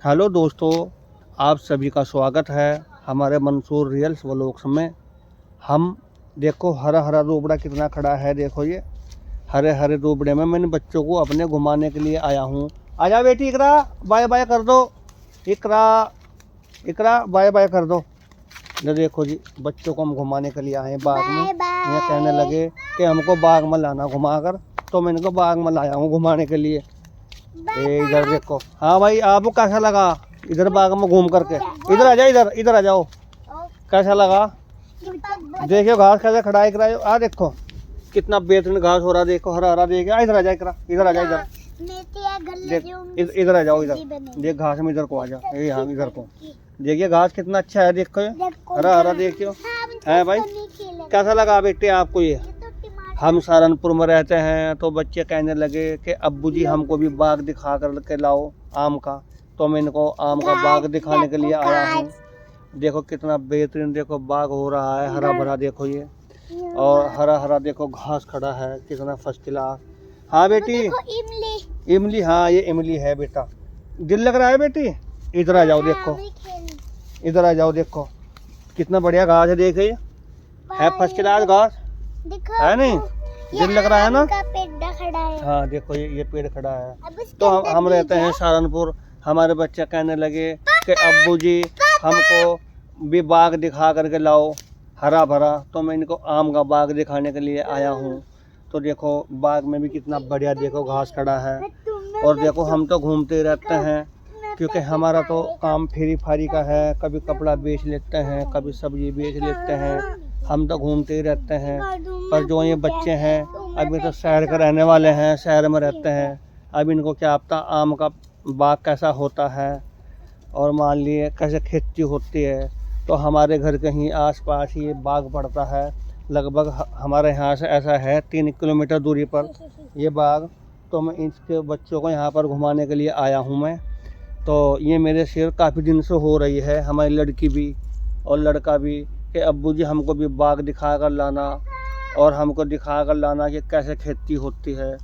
Hello दोस्तों, आप सभी का स्वागत है हमारे मंसूर रियल्स व्लॉग्स में। हम देखो हरा हरा रोबड़ा कितना खड़ा है। देखो ये हरे हरे रोबड़े में मैं इन बच्चों को अपने घुमाने के लिए आया हूँ। आजा बेटी, इकरा बाय बाय कर दो। इकरा इकरा बाय बाय कर दो। ये देखो जी, बच्चों को हम घुमाने के लिए आए हैं बाग में। ये कहने लगे कि हमको बाग में लाना घुमा कर, तो मैं इनको बाग में लाया हूँ घुमाने के लिए। इधर देखो। हाँ भाई, आपको कैसा लगा इधर बाग में घूम करके? इधर आ जाओ, इधर आ जाओ। कैसा लगा? देखियो घास कैसे खड़ा है। इकरा आ देखो कितना बेहतरीन घास हो रहा है। देखो हरा हरा। देखिए इधर आ जा, इकरा इधर आ जा। इधर आ जाओ। इधर देख घास में, इधर को आ जा। यहाँ इधर को देखिए, घास कितना अच्छा है। देखो हरा हरा देखियो है भाई। कैसा लगा बेटे आपको ये? हम सहारनपुर में रहते हैं, तो बच्चे कहने लगे कि अब्बू जी हमको भी बाग दिखा कर के लाओ आम का। तो मैं इनको आम का बाग दिखाने के लिए आया हूँ। देखो कितना बेहतरीन, देखो बाग हो रहा है हरा भरा। देखो ये और हरा हरा देखो घास खड़ा है, कितना फर्स्ट क्लास। हाँ बेटी, इमली। हाँ ये इमली है बेटा। दिल लग रहा है बेटी? इधर आ जाओ। देखो इधर आ जाओ। देखो कितना बढ़िया घास है। देखिए है फर्स्ट क्लास घास है नहीं? दिल लग रहा है ना? पेड़ खड़ा है। हाँ देखो ये पेड़ खड़ा है। तो हम रहते हैं सहारनपुर। हमारे बच्चे कहने लगे कि अब्बू जी हमको भी बाग दिखा करके लाओ हरा भरा। तो मैं इनको आम का बाग दिखाने के लिए आया हूँ। तो देखो बाग में भी कितना बढ़िया देखो घास खड़ा है। और देखो हम तो घूमते रहते हैं, क्योंकि हमारा तो काम फेरी फारी का है। कभी कपड़ा बेच लेते हैं, कभी सब्जी बेच लेते हैं। हम तो घूमते ही रहते हैं। पर जो ये बच्चे हैं अभी तो शहर के रहने वाले हैं, शहर में रहते हैं। अब इनको क्या पता आम का बाग कैसा होता है, और मान लिए कैसे खेती होती है। तो हमारे घर के ही आसपास ये बाग पड़ता है। लगभग हमारे यहाँ से ऐसा है 3 किलोमीटर दूरी पर ये बाग। तो मैं इसके बच्चों को यहाँ पर घुमाने के लिए आया हूँ मैं। तो ये मेरे शेर काफ़ी दिन से हो रही है, हमारी लड़की भी और लड़का भी, कि अब्बू जी हमको भी बाग दिखा कर लाना और हमको दिखा कर लाना कि कैसे खेती होती है।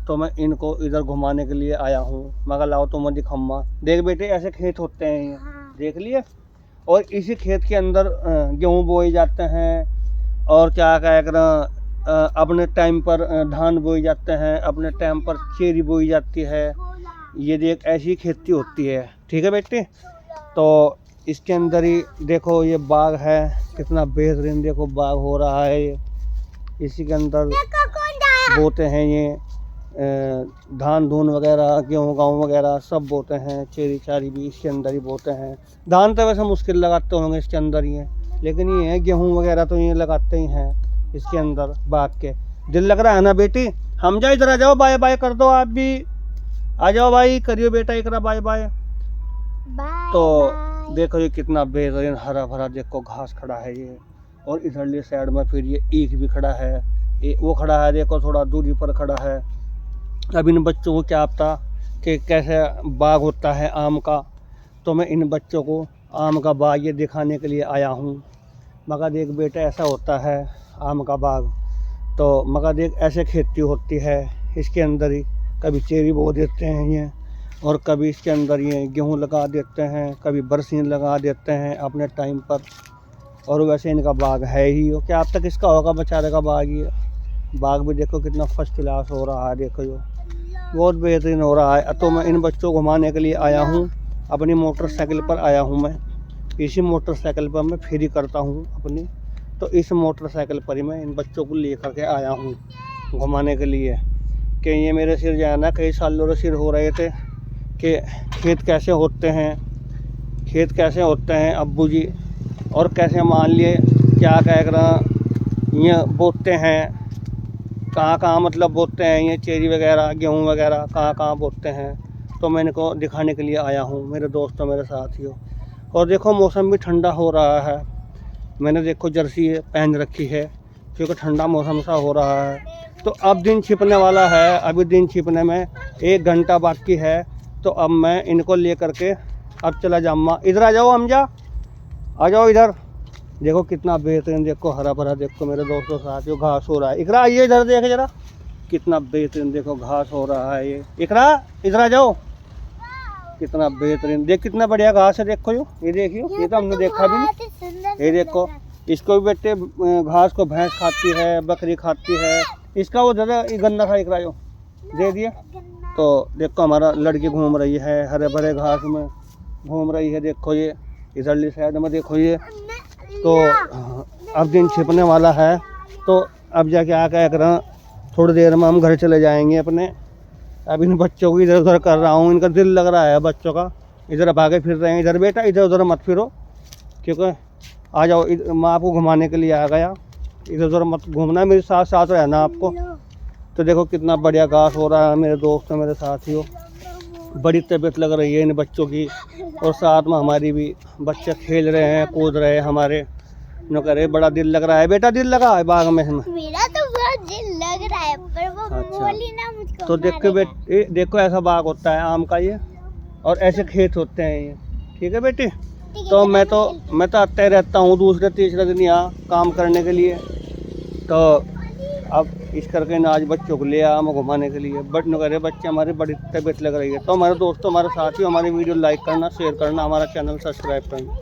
तो मैं इनको इधर घुमाने के लिए आया हूँ। मगर लाओ तो मैं दिखाऊंगा। देख बेटे ऐसे खेत होते हैं ये, देख लिए। और इसी खेत के अंदर गेहूँ बोए जाते हैं, और क्या कहना अपने टाइम पर धान बोए जाते हैं, अपने टाइम पर चेरी बोई जाती है। ये देख ऐसी खेती होती है। ठीक है बेटे? तो इसके अंदर ही देखो ये बाग है, कितना बेहतरीन देखो बाग हो रहा है। ये इसी के अंदर बोते हैं ये धान धून वगैरह, गेहूँ वगैरह सब बोते हैं। चेरी चारी भी इसके अंदर ही बोते हैं। धान तो वैसे मुश्किल लगाते होंगे इसके अंदर ही है, लेकिन ये है गेहूँ वगैरह तो ये लगाते ही हैं इसके अंदर बाग के। दिल लग रहा है ना बेटी? हम जाओ, इधर आ जाओ। बाय बाय कर दो आप भी। आ जाओ भाई, करियो बेटा इकरा बाय बाय। तो देखो ये कितना बेहतरीन हरा भरा देखो घास खड़ा है ये। और इधरली साइड में फिर ये ईख भी खड़ा है। वो खड़ा है देखो, थोड़ा दूरी पर खड़ा है। अब इन बच्चों को क्या पता कि कैसे बाग होता है आम का। तो मैं इन बच्चों को आम का बाग ये दिखाने के लिए आया हूँ। मगर देख बेटा ऐसा होता है आम का बाग। तो मगर देख ऐसे खेती होती है इसके अंदर ही। कभी चेरी बो देते हैं ये, और कभी इसके अंदर ये गेहूँ लगा देते हैं, कभी बरसीन लगा देते हैं अपने टाइम पर। और वैसे इनका बाग है ही। वो क्या अब तक इसका होगा बेचारे का बाग। ये बाग भी देखो कितना फर्स्ट क्लास हो रहा है। देखो ये बहुत बेहतरीन हो रहा है। तो मैं इन बच्चों को घुमाने के लिए आया हूँ। अपनी मोटरसाइकिल पर आया हूँ मैं। इसी मोटरसाइकिल पर मैं फेरी करता हूँ अपनी। तो इस मोटरसाइकिल पर ही मैं इन बच्चों को ले करके आया हूँ घुमाने के लिए। कि ये मेरे सिर जाना कई सालों से सिर हो रहे थे कि खेत कैसे होते हैं अब्बू जी, और कैसे मान लिए क्या कह रहा ये बोते हैं, कहाँ मतलब बोते हैं ये चेरी वगैरह गेहूँ वगैरह कहाँ बोते हैं। तो मैं इनको दिखाने के लिए आया हूँ मेरे दोस्तों मेरे साथियों। और देखो मौसम भी ठंडा हो रहा है। मैंने देखो जर्सी पहन रखी है, क्योंकि ठंडा मौसम सा हो रहा है। तो अब दिन छिपने वाला है। अभी दिन छिपने में 1 घंटा बाकी है। तो अब मैं इनको ले करके अब चला जाऊँगा। इधर आ जाओ हमजा, आ जाओ इधर। देखो कितना बेहतरीन देखो हरा भरा देखो मेरे दोस्तों साथियों घास हो रहा है। इकरा आइए इधर देख जरा, कितना बेहतरीन देखो घास हो रहा है ये। इकरा इधर आ जाओ। कितना बेहतरीन, देख कितना बढ़िया घास है। देखो ये देखियो, ये तो हमने देखा भी नहीं। ये देखो, इसको भी बेटे घास को भैंस खाती है, बकरी खाती है। इसका वो ज़्यादा ये गन्ना था, एक रायो दे दिया। तो देखो हमारा लड़की घूम रही है हरे भरे घास में, घूम रही है। देखो ये इधरली साइड में देखो ये। तो अब दिन छिपने वाला है, तो अब जाके आ क्या कर, थोड़ी देर में हम घर चले जाएंगे अपने। अब इन बच्चों को इधर उधर कर रहा हूँ, इनका दिल लग रहा है बच्चों का, इधर भागे फिर रहे हैं। इधर बेटा इधर उधर मत फिरो, क्योंकि आ जाओ, मैं आपको घुमाने के लिए आ गया। इधर उधर मत घूमना, मेरे साथ साथ रहना आपको। तो देखो कितना बढ़िया घास हो रहा है मेरे दोस्तों, मेरे साथियों। बड़ी तबीयत लग रही है इन बच्चों की, और साथ में हमारी भी। बच्चे खेल रहे हैं, कूद रहे हैं हमारे। नो करे बड़ा दिल लग रहा है। बेटा दिल लगा है बाग में हमें? मेरा तो बहुत दिल लग रहा है, पर वो बोली ना मुझको। तो देखो ऐसा बाग होता है आम का ये, और ऐसे खेत होते हैं ये। ठीक है बेटी। तो मैं तो आता ही रहता हूँ दूसरे तीसरे दिन यहाँ काम करने के लिए। तो अब इस करके ना आज बच्चों को ले आया मैं घुमाने के लिए। बट न करे बच्चे हमारी बड़ी तबीयत लग रही है। तो हमारे दोस्तों, हमारे साथियों, हमारी वीडियो लाइक करना, शेयर करना, हमारा चैनल सब्सक्राइब करना।